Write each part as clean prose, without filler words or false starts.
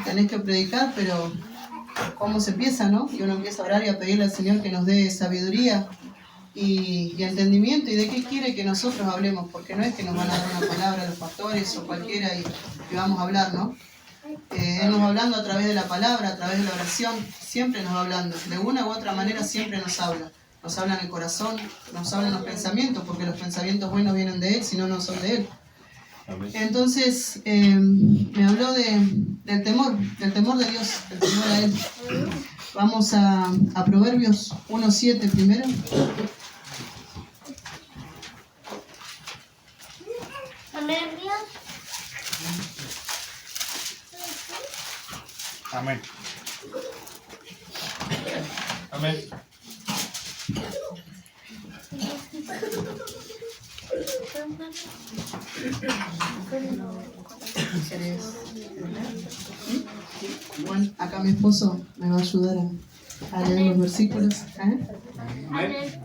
tenés que predicar, pero ¿cómo se empieza, no? Y uno empieza a orar y a pedirle al Señor que nos dé sabiduría y entendimiento, y de qué quiere que nosotros hablemos, porque no es que nos van a dar una palabra los pastores o cualquiera y vamos a hablar, ¿no? Él nos va hablando a través de la palabra, a través de la oración, siempre nos va hablando, de una u otra manera siempre nos habla en el corazón, nos habla en los pensamientos, porque los pensamientos buenos vienen de Él, si no, no son de Él. Entonces, me habló del temor de Dios, del temor a Él. Vamos a Proverbios 1:7 primero. Amén. Amén. Bueno, acá mi esposo me va a ayudar a leer los versículos.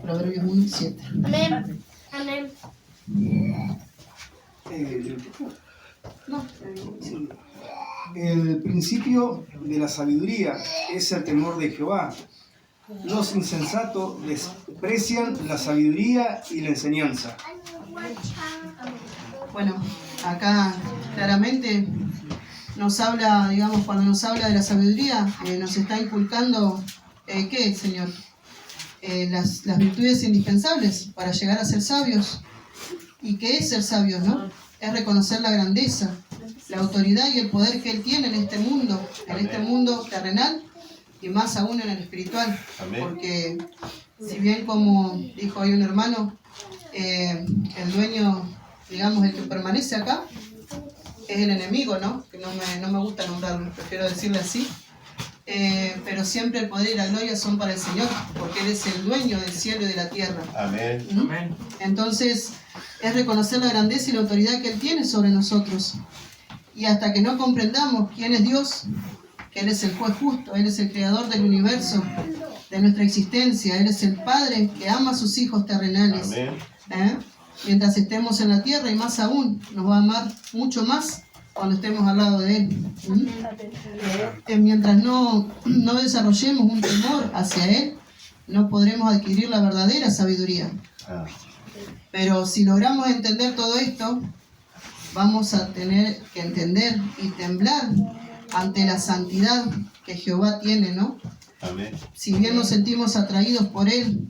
Proverbios 1:7. Amén. Amén. El principio de la sabiduría es el temor de Jehová. Los insensatos desprecian la sabiduría y la enseñanza. Bueno, acá claramente nos habla, digamos, cuando nos habla de la sabiduría, nos está inculcando, ¿qué, Señor? Las virtudes indispensables para llegar a ser sabios. ¿Y qué es ser sabios, no? Es reconocer la grandeza, la autoridad y el poder que Él tiene en este mundo terrenal y más aún en el espiritual. Amén. Porque si bien, como dijo ahí un hermano, el dueño, digamos, el que permanece acá, es el enemigo, ¿no? Que no me gusta nombrarlo, prefiero decirle así. Pero siempre el poder y la gloria son para el Señor, porque Él es el dueño del cielo y de la tierra. Amén. Amén. Entonces, es reconocer la grandeza y la autoridad que Él tiene sobre nosotros. Y hasta que no comprendamos quién es Dios, que Él es el juez justo, Él es el creador del universo, de nuestra existencia, Él es el Padre que ama a sus hijos terrenales. Mientras estemos en la tierra, y más aún, nos va a amar mucho más cuando estemos al lado de Él. Mientras no desarrollemos un temor hacia Él, no podremos adquirir la verdadera sabiduría. Pero si logramos entender todo esto, vamos a tener que entender y temblar ante la santidad que Jehová tiene, ¿no? Amén. Si bien nos sentimos atraídos por Él,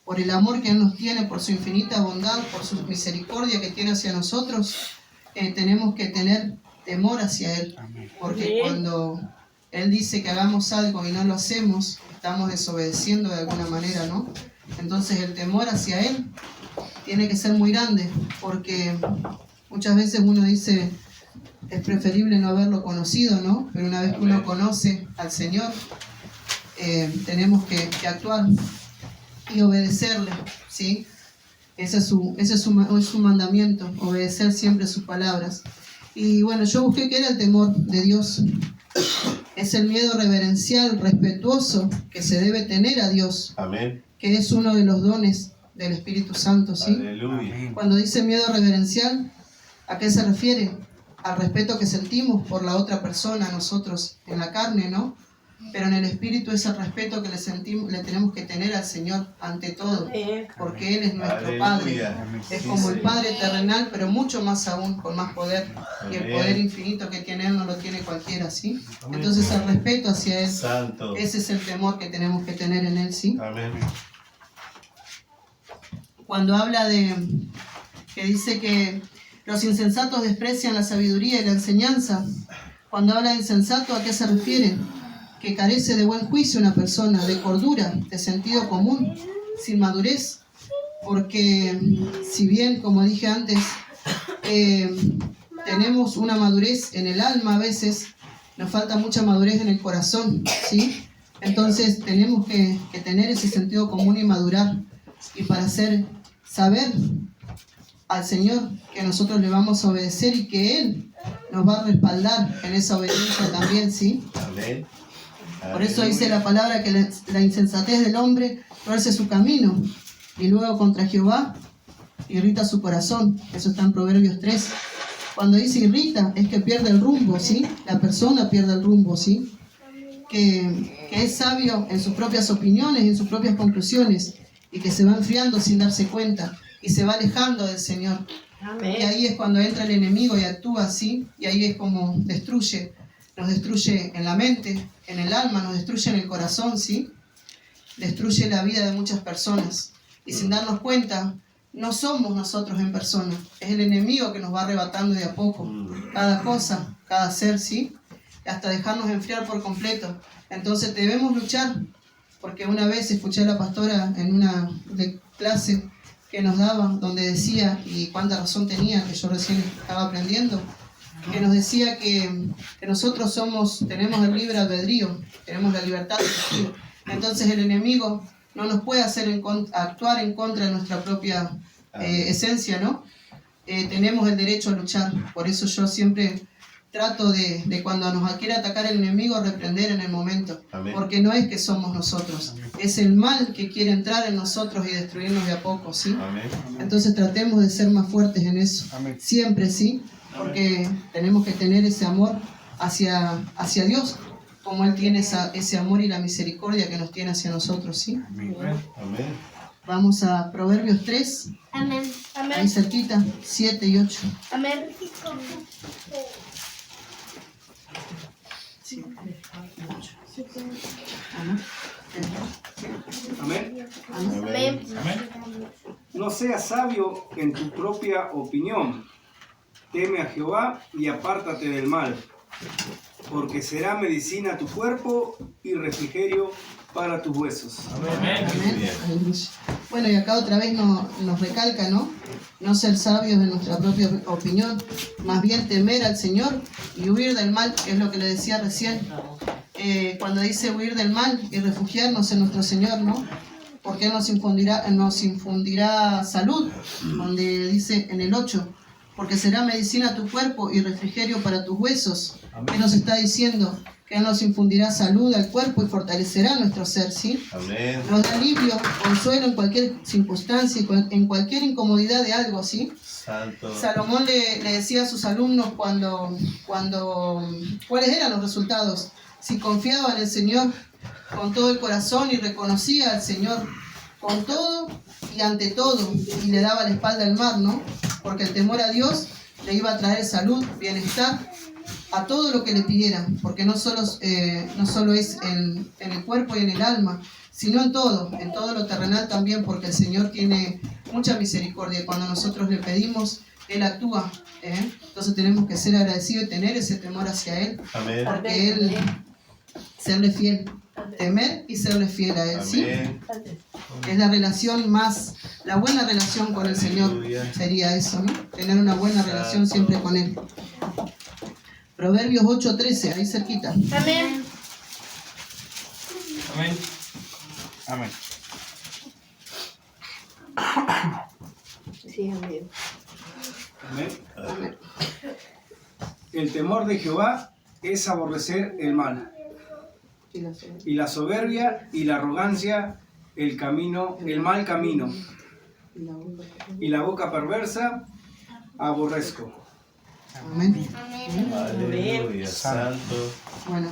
por el amor que Él nos tiene, por su infinita bondad, por su misericordia que tiene hacia nosotros, tenemos que tener temor hacia Él. Porque cuando Él dice que hagamos algo y no lo hacemos, estamos desobedeciendo de alguna manera, ¿no? Entonces el temor hacia Él tiene que ser muy grande, porque muchas veces uno dice, es preferible no haberlo conocido, ¿no? Pero una vez que uno conoce al Señor, tenemos que actuar y obedecerle, ¿sí? Ese es su mandamiento, obedecer siempre sus palabras. Y bueno, yo busqué qué era el temor de Dios. Es el miedo reverencial, respetuoso que se debe tener a Dios. Amén. Que es uno de los dones del Espíritu Santo, ¿sí? Aleluya. Cuando dice miedo reverencial, ¿a qué se refiere? Al respeto que sentimos por la otra persona, nosotros en la carne, ¿no? Pero en el Espíritu es el respeto que le tenemos que tener al Señor ante todo, porque Él es nuestro Padre. Es como el Padre terrenal, pero mucho más aún, con más poder. Y el poder infinito que tiene Él no lo tiene cualquiera, ¿sí? Entonces el respeto hacia Él, ese es el temor que tenemos que tener en Él, ¿sí? Cuando habla que dice que los insensatos desprecian la sabiduría y la enseñanza, cuando habla de insensato, ¿a qué se refiere? Que carece de buen juicio una persona, de cordura, de sentido común, sin madurez, porque si bien, como dije antes, tenemos una madurez en el alma a veces, nos falta mucha madurez en el corazón, ¿sí? Entonces tenemos que tener ese sentido común y madurar, y para saber al Señor que nosotros le vamos a obedecer y que Él nos va a respaldar en esa obediencia también, ¿sí? Amén. Por eso dice la palabra que la insensatez del hombre tuerce su camino y luego contra Jehová irrita su corazón. Eso está en Proverbios 3. Cuando dice irrita, es que pierde el rumbo, ¿sí? La persona pierde el rumbo, ¿sí? Que es sabio en sus propias opiniones, en sus propias conclusiones, y que se va enfriando sin darse cuenta, y se va alejando del Señor. Amén. Y ahí es cuando entra el enemigo y actúa así, y ahí es como destruye, nos destruye en la mente, en el alma, nos destruye en el corazón, ¿sí? Destruye la vida de muchas personas. Y sin darnos cuenta, no somos nosotros en persona, es el enemigo que nos va arrebatando de a poco, cada cosa, cada ser, ¿sí? Hasta dejarnos enfriar por completo. Entonces debemos luchar, porque una vez escuché a la pastora en una clase que nos daba, donde decía, y cuánta razón tenía, que yo recién estaba aprendiendo, que nos decía que nosotros tenemos el libre albedrío, tenemos la libertad de elegir. Entonces el enemigo no nos puede hacer actuar en contra de nuestra propia esencia, ¿no? Tenemos el derecho a luchar. Por eso yo siempre trato de cuando nos quiere atacar el enemigo, reprender en el momento. Amén. Porque no es que somos nosotros, es el mal que quiere entrar en nosotros y destruirnos de a poco, ¿sí? Amén. Entonces tratemos de ser más fuertes en eso. Amén. Siempre, ¿sí? Porque tenemos que tener ese amor hacia Dios, como Él tiene ese amor y la misericordia que nos tiene hacia nosotros, ¿sí? Amén. Vamos a Proverbios 3, Amén. ahí Amén. cerquita, 7 y 8. Amén. Amén. Amén. No seas sabio en tu propia opinión. Teme a Jehová y apártate del mal, porque será medicina a tu cuerpo y refrigerio para tus huesos. Amén. Aleluya. Bueno, y acá otra vez nos recalca, ¿no? No ser sabios de nuestra propia opinión, más bien temer al Señor y huir del mal, que es lo que le decía recién. Cuando dice huir del mal y refugiarnos en nuestro Señor, ¿no? Porque Él nos infundirá salud, donde dice en el 8, porque será medicina a tu cuerpo y refrigerio para tus huesos. Él nos está diciendo que Él nos infundirá salud al cuerpo y fortalecerá nuestro ser, ¿sí? Amén. Nos da alivio, consuelo en cualquier circunstancia, en cualquier incomodidad de algo, ¿sí? Santo. Salomón le decía a sus alumnos cuáles eran los resultados. Si confiaba en el Señor con todo el corazón y reconocía al Señor con todo y ante todo, y le daba la espalda al mar, ¿no? Porque el temor a Dios le iba a traer salud, bienestar, a todo lo que le pidieran, porque no solo es en el cuerpo y en el alma, sino en todo lo terrenal también, porque el Señor tiene mucha misericordia. Cuando nosotros le pedimos, Él actúa, ¿eh? Entonces tenemos que ser agradecidos y tener ese temor hacia Él, Amén. porque Él, serle fiel, temer y serle fiel a Él, ¿sí? Amén. Es la buena relación con el Señor, Aleluya. sería eso, ¿no? Tener una buena relación siempre con Él. Proverbios 8:13, ahí cerquita. Amén. Amén. Amén. Sí, amén. Amén. El temor de Jehová es aborrecer el mal, y la soberbia y la arrogancia, el mal camino, y la boca perversa aborrezco. Amén. Aleluya. Santo. Bueno,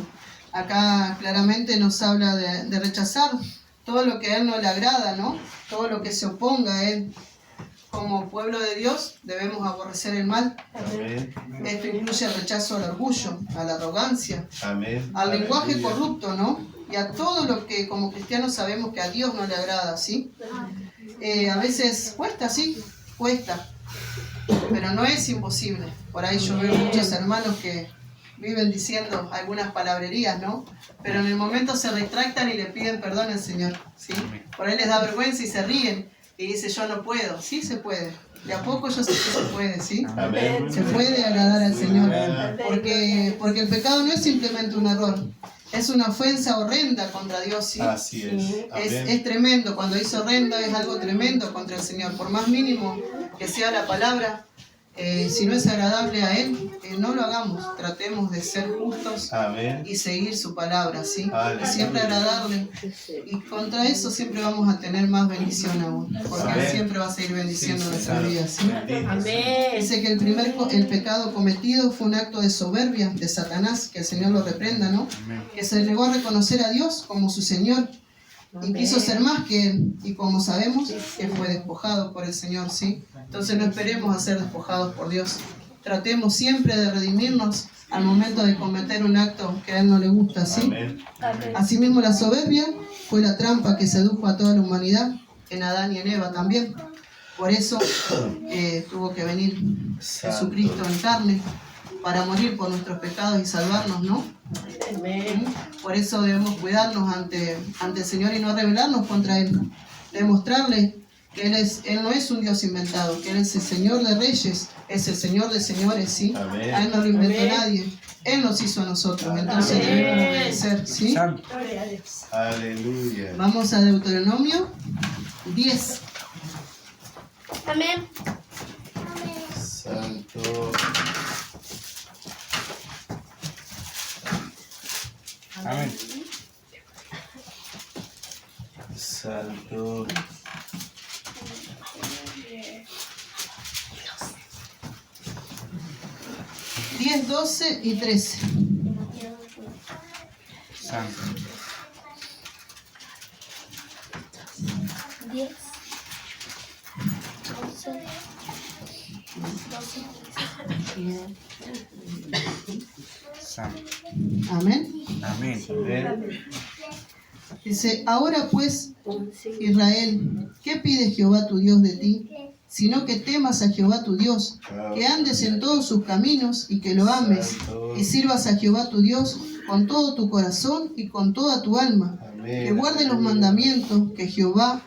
acá claramente nos habla de rechazar todo lo que a Él no le agrada, ¿no? Todo lo que se oponga a Él. Como pueblo de Dios debemos aborrecer el mal. Amén. Esto incluye el rechazo al orgullo, a la arrogancia, Amén. al lenguaje Aleluya. corrupto, ¿no? Y a todo lo que como cristianos sabemos que a Dios no le agrada, ¿sí? A veces cuesta, sí, cuesta, pero no es imposible. Por ahí yo veo muchos hermanos que viven diciendo algunas palabrerías, ¿no? Pero en el momento se retractan y le piden perdón al Señor, ¿sí? Por ahí les da vergüenza y se ríen y dicen yo no puedo. Sí se puede, de a poco yo sé que se puede, ¿sí? Amén. Se puede agradar al Señor, porque el pecado no es simplemente un error, es una ofensa horrenda contra Dios, ¿sí? Así es. Amén. Es tremendo, cuando es horrendo es algo tremendo contra el Señor, por más mínimo que sea la palabra, Si no es agradable a Él, no lo hagamos. Tratemos de ser justos Amén. y seguir su palabra, ¿sí? Aleluya. Y siempre agradarle. Y contra eso siempre vamos a tener más bendición aún, porque Él Amén. siempre va a seguir bendiciendo Sí, nuestras Señor. vidas, ¿sí? Bendito. Amén. Dice que el pecado cometido fue un acto de soberbia de Satanás, que el Señor lo reprenda, ¿no? Que se negó a reconocer a Dios como su Señor y quiso ser más que Él, y como sabemos, que fue despojado por el Señor, ¿sí? Entonces no esperemos a ser despojados por Dios. Tratemos siempre de redimirnos al momento de cometer un acto que a Él no le gusta, ¿sí? Amén. Asimismo, la soberbia fue la trampa que sedujo a toda la humanidad, en Adán y en Eva también. Por eso tuvo que venir Jesucristo en carne para morir por nuestros pecados y salvarnos, ¿no? Amén. Por eso debemos cuidarnos ante el Señor y no rebelarnos contra Él. Demostrarle que Él no es un Dios inventado, que Él es el Señor de reyes, es el Señor de señores, ¿sí? Amén. A Él no lo inventó Amén. nadie, Él nos hizo a nosotros, entonces Amén. debemos obedecer, ¿sí? Santo. Gloria a Dios. Aleluya. Vamos a Deuteronomio 10. Amén. Santo. Amén. Santo. 10, 12 y 13. Santo. 10, 11, 12. Santo. Amén. Amén. Amén. Dice, ahora pues, Israel, ¿qué pide Jehová tu Dios de ti? Sino que temas a Jehová tu Dios, que andes en todos sus caminos y que lo ames, y sirvas a Jehová tu Dios con todo tu corazón y con toda tu alma, Amén. que guardes los mandamientos de Jehová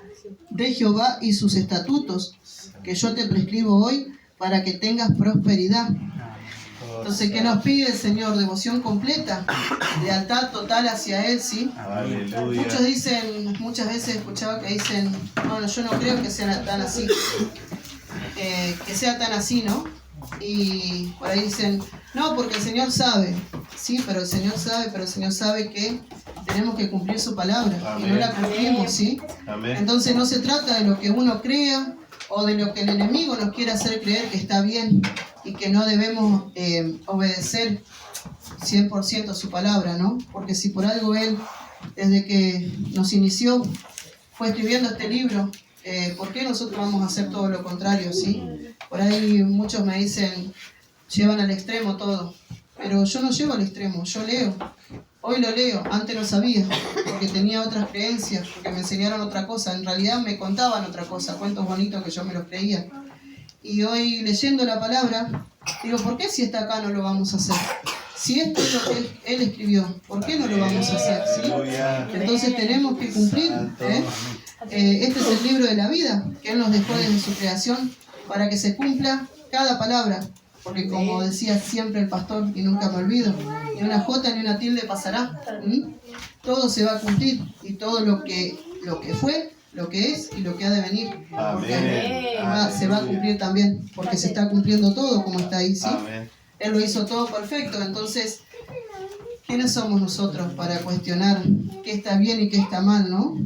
y sus estatutos, que yo te prescribo hoy, para que tengas prosperidad. Entonces, ¿qué nos pide el Señor? Devoción completa, lealtad total hacia Él, ¿sí? Aleluya. Muchos dicen, muchas veces he escuchado que dicen, bueno, yo no creo que sea tan así, ¿no? Y por ahí dicen, no, porque el Señor sabe, sí, pero el Señor sabe que tenemos que cumplir su palabra, y no la cumplimos, ¿sí? Amén. Entonces no se trata de lo que uno crea o de lo que el enemigo nos quiere hacer creer que está bien y que no debemos obedecer 100% su palabra, ¿no? Porque si por algo Él, desde que nos inició, fue escribiendo este libro, ¿por qué nosotros vamos a hacer todo lo contrario, sí? Por ahí muchos me dicen, llevan al extremo todo, pero yo no llevo al extremo, yo leo. Hoy lo leo, antes no sabía, porque tenía otras creencias, porque me enseñaron otra cosa, en realidad me contaban otra cosa, cuentos bonitos que yo me los creía. Y hoy leyendo la palabra, digo, ¿por qué si está acá no lo vamos a hacer? Si esto es lo que Él escribió, ¿por qué no lo vamos a hacer? ¿Sí? Aleluya. Entonces tenemos que cumplir. Este es el libro de la vida que Él nos dejó desde su creación para que se cumpla cada palabra. Porque como decía siempre el pastor, y nunca me olvido, ni una jota ni una tilde pasará. Todo se va a cumplir, y todo lo que fue, lo que es y lo que ha de venir. Porque se va a cumplir también, porque se está cumpliendo todo como está ahí, ¿sí? Amén. Él lo hizo todo perfecto, entonces, ¿quiénes somos nosotros para cuestionar qué está bien y qué está mal, no?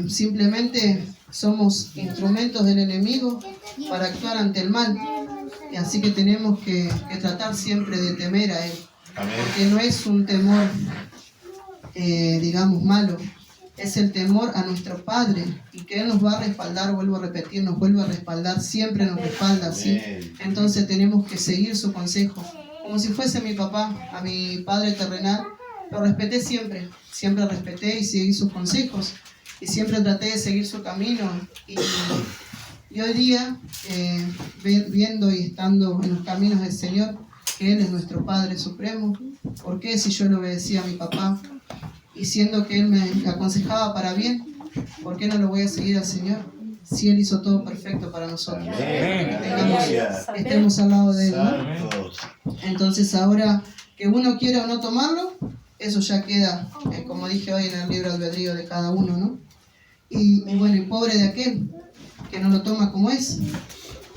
Simplemente somos instrumentos del enemigo para actuar ante el mal. Y así que tenemos que tratar siempre de temer a Él. Amén. Porque no es un temor, digamos, malo. Es el temor a nuestro Padre. Y que Él nos va a respaldar, vuelvo a repetir, nos vuelve a respaldar, siempre nos respalda, ¿sí? Amén. Entonces tenemos que seguir su consejo. Como si fuese mi papá, a mi padre terrenal, lo respeté siempre. Siempre respeté y seguí sus consejos. Y siempre traté de seguir su camino. Y hoy día, viendo y estando en los caminos del Señor, que Él es nuestro Padre Supremo, ¿por qué si yo le obedecía a mi papá? Y siendo que Él me aconsejaba para bien, ¿por qué no lo voy a seguir al Señor? Si Él hizo todo perfecto para nosotros. Amén. Tengamos, Aleluya. estemos al lado de Él, ¿no? Santos. Entonces ahora que uno quiera o no tomarlo, eso ya queda, como dije hoy, en el libre albedrío de cada uno, ¿no? Y bueno, y pobre de aquel que no lo toma como es,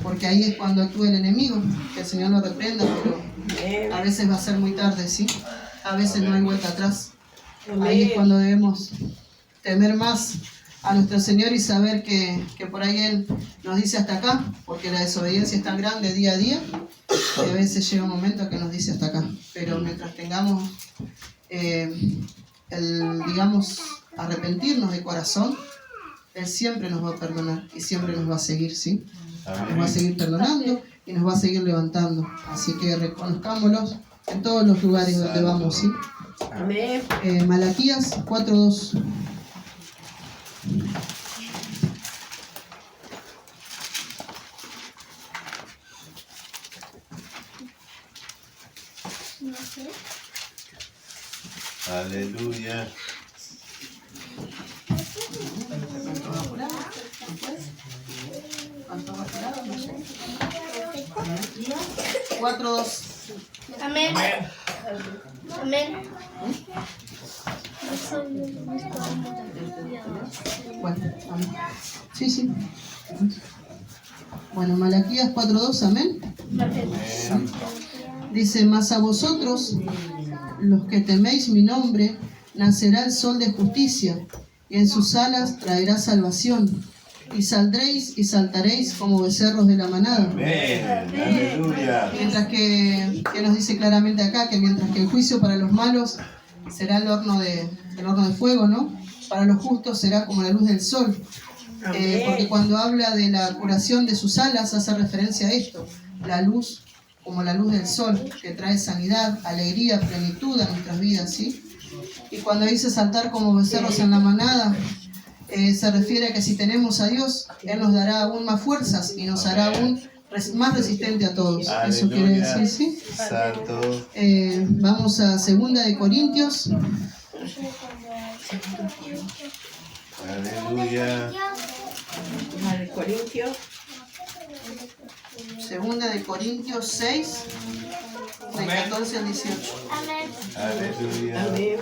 porque ahí es cuando actúa el enemigo, que el Señor lo reprenda, pero a veces va a ser muy tarde, ¿sí? A veces no hay vuelta atrás. Ahí es cuando debemos temer más a nuestro Señor y saber que por ahí Él nos dice hasta acá, porque la desobediencia es tan grande día a día, que a veces llega un momento que nos dice hasta acá. Pero mientras tengamos, digamos, arrepentirnos de corazón, Él siempre nos va a perdonar y siempre nos va a seguir, ¿sí? Nos va a seguir perdonando y nos va a seguir levantando. Así que reconozcámoslos en todos los lugares donde vamos, ¿sí? Amén. Malaquías 4:2. Aleluya. Cuatro, dos. Amén. Amén. Bueno, amén. Sí, sí. Bueno, Malaquías 4:2, amén. Dice, mas a vosotros, los que teméis mi nombre, nacerá el sol de justicia, y en sus alas traerá salvación. Y saldréis y saltaréis como becerros de la manada. Amén. Aleluya. Mientras que nos dice claramente acá que mientras que el juicio para los malos será el horno de fuego, ¿no? Para los justos será como la luz del sol. Porque cuando habla de la curación de sus alas hace referencia a esto, la luz como la luz del sol, que trae sanidad, alegría, plenitud a nuestras vidas, ¿sí? Y cuando dice saltar como becerros en la manada, se refiere a que si tenemos a Dios, Él nos dará aún más fuerzas y nos hará aún más resistente a todos. Aleluya. Eso quiere decir, ¿sí? Santo. Vamos a 2 de Corintios. Aleluya. Corintios. 2 de Corintios 6, de 14 al 18. Amén. Aleluya. Amén.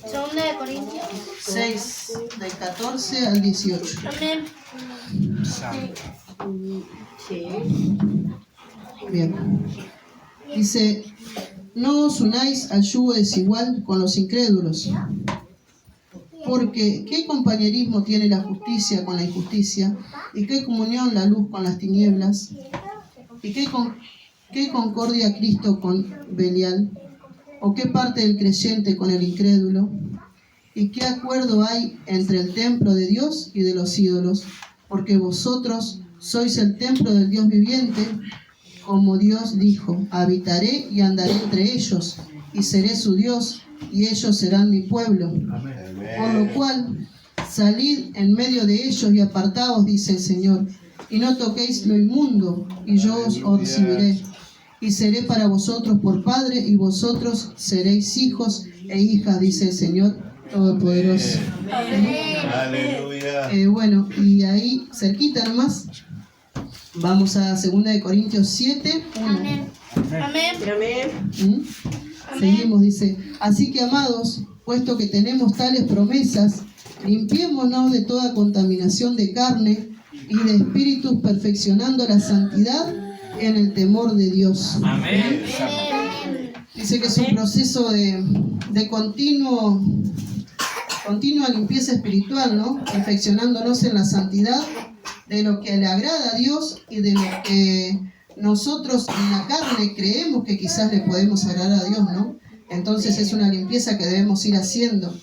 Segunda de Corintios. 6, de 14 al 18. Amén. Santo. Sí. Bien. Dice, no os unáis al yugo desigual con los incrédulos, porque ¿qué compañerismo tiene la justicia con la injusticia? ¿Y qué comunión la luz con las tinieblas? ¿Y qué concordia Cristo con Belial? ¿O qué parte del creyente con el incrédulo? ¿Y qué acuerdo hay entre el templo de Dios y de los ídolos? Porque vosotros sois el templo del Dios viviente, como Dios dijo, habitaré y andaré entre ellos, y seré su Dios, y ellos serán mi pueblo. Por lo cual, salid en medio de ellos y apartaos, dice el Señor, y no toquéis lo inmundo, y yo os recibiré. Y seré para vosotros por padre, y vosotros seréis hijos e hijas, dice el Señor Todopoderoso. Aleluya. Bueno, y ahí cerquita nomás, vamos a 2 de Corintios 7, 1. Amén. Amén. Seguimos, dice, así que amados, puesto que tenemos tales promesas, limpiémonos de toda contaminación de carne y de espíritus, perfeccionando la santidad en el temor de Dios. Amén. Dice que es un proceso de continua limpieza espiritual, ¿no? Perfeccionándonos en la santidad de lo que le agrada a Dios y de lo que nosotros en la carne creemos que quizás le podemos agradar a Dios, ¿no? Entonces es una limpieza que debemos ir haciendo.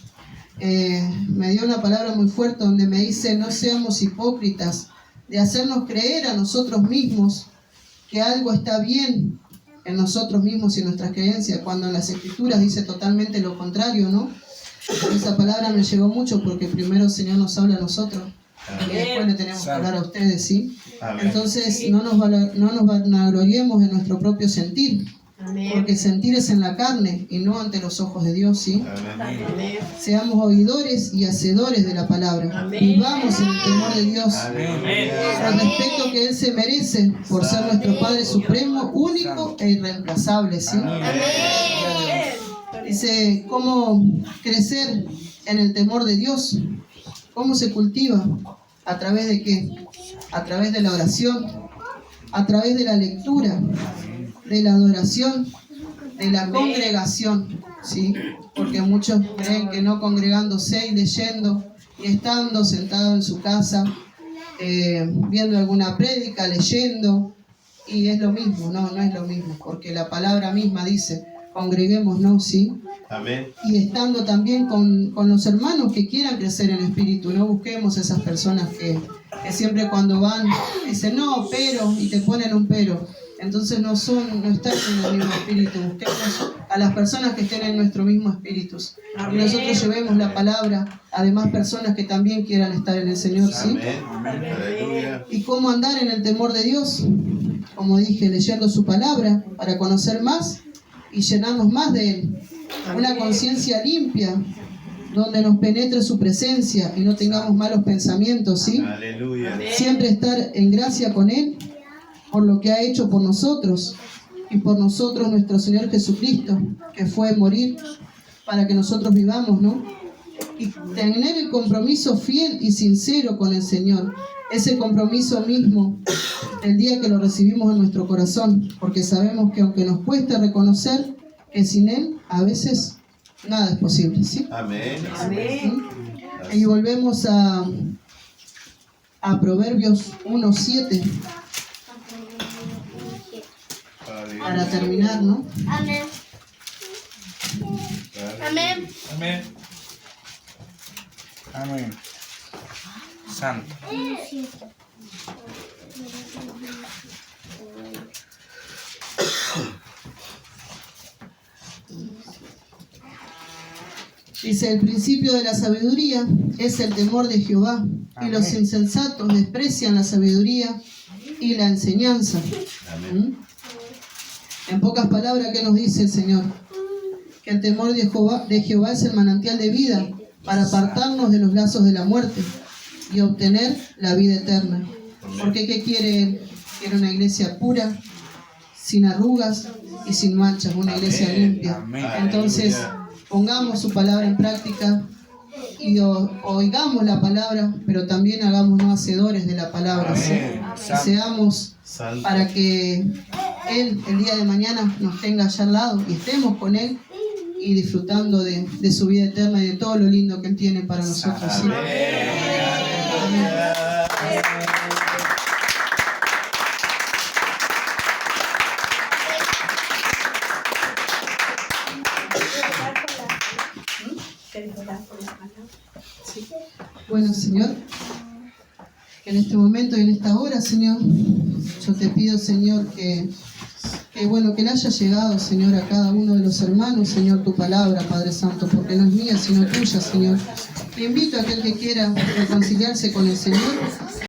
Me dio una palabra muy fuerte donde me dice, no seamos hipócritas, de hacernos creer a nosotros mismos que algo está bien en nosotros mismos y en nuestras creencias, cuando en las Escrituras dice totalmente lo contrario, ¿no? Esa palabra me llegó mucho porque primero el Señor nos habla a nosotros y después le tenemos que hablar a ustedes, ¿sí? Amén. Entonces no nos vanagloriemos de nuestro propio sentir, porque sentir es en la carne y no ante los ojos de Dios, ¿sí? Amén. Seamos oidores y hacedores de la palabra. Vivamos en el temor de Dios, el respeto que Él se merece por ser nuestro Padre Supremo, único e irreemplazable, ¿sí? Dice, ¿cómo crecer en el temor de Dios? ¿Cómo se cultiva? ¿A través de qué? A través de la oración, a través de la lectura, de la adoración, de la congregación, ¿sí? Porque muchos creen que no congregándose y leyendo y estando sentado en su casa, viendo alguna prédica, leyendo, y es lo mismo. No es lo mismo, porque la palabra misma dice, congreguémonos, ¿sí? Amén. Y estando también con los hermanos que quieran crecer en espíritu. No busquemos esas personas que siempre cuando van dicen no, pero, y te ponen un pero. Entonces no están en el mismo espíritu. Busquemos a las personas que estén en nuestro mismo espíritu. Y nosotros llevemos la palabra a demás personas que también quieran estar en el Señor, ¿sí? Amén. Aleluya. ¿Y cómo andar en el temor de Dios? Como dije, leyendo su palabra para conocer más y llenarnos más de Él. Una conciencia limpia, donde nos penetre su presencia y no tengamos malos pensamientos, ¿sí? Aleluya. Siempre estar en gracia con Él, por lo que ha hecho por nosotros y por nosotros nuestro Señor Jesucristo, que fue a morir para que nosotros vivamos, ¿no? Y tener el compromiso fiel y sincero con el Señor, ese compromiso mismo el día que lo recibimos en nuestro corazón, porque sabemos que aunque nos cueste reconocer que sin Él a veces nada es posible, ¿sí? Amén. ¿Sí? Y volvemos a Proverbios 1:7 para terminar, ¿no? Amén. Amén. Amén. Amén. Santo. Dice, el principio de la sabiduría es el temor de Jehová, y los insensatos desprecian la sabiduría y la enseñanza. Amén. En pocas palabras, ¿qué nos dice el Señor? Que el temor de Jehová es el manantial de vida para apartarnos de los lazos de la muerte y obtener la vida eterna. Porque ¿qué quiere Él? Quiere una iglesia pura, sin arrugas y sin manchas, una iglesia limpia. Entonces, pongamos su palabra en práctica y oigamos la palabra, pero también hagámonos hacedores de la palabra, ¿sí? Y seamos para que Él el día de mañana nos tenga allá al lado y estemos con Él y disfrutando de su vida eterna y de todo lo lindo que Él tiene para nosotros, ¿sí? Bueno, Señor, en este momento y en esta hora, Señor, yo te pido, Señor, que le haya llegado, Señor, a cada uno de los hermanos, Señor, tu palabra, Padre Santo, porque no es mía, sino tuya, Señor. Te invito a aquel que quiera reconciliarse con el Señor,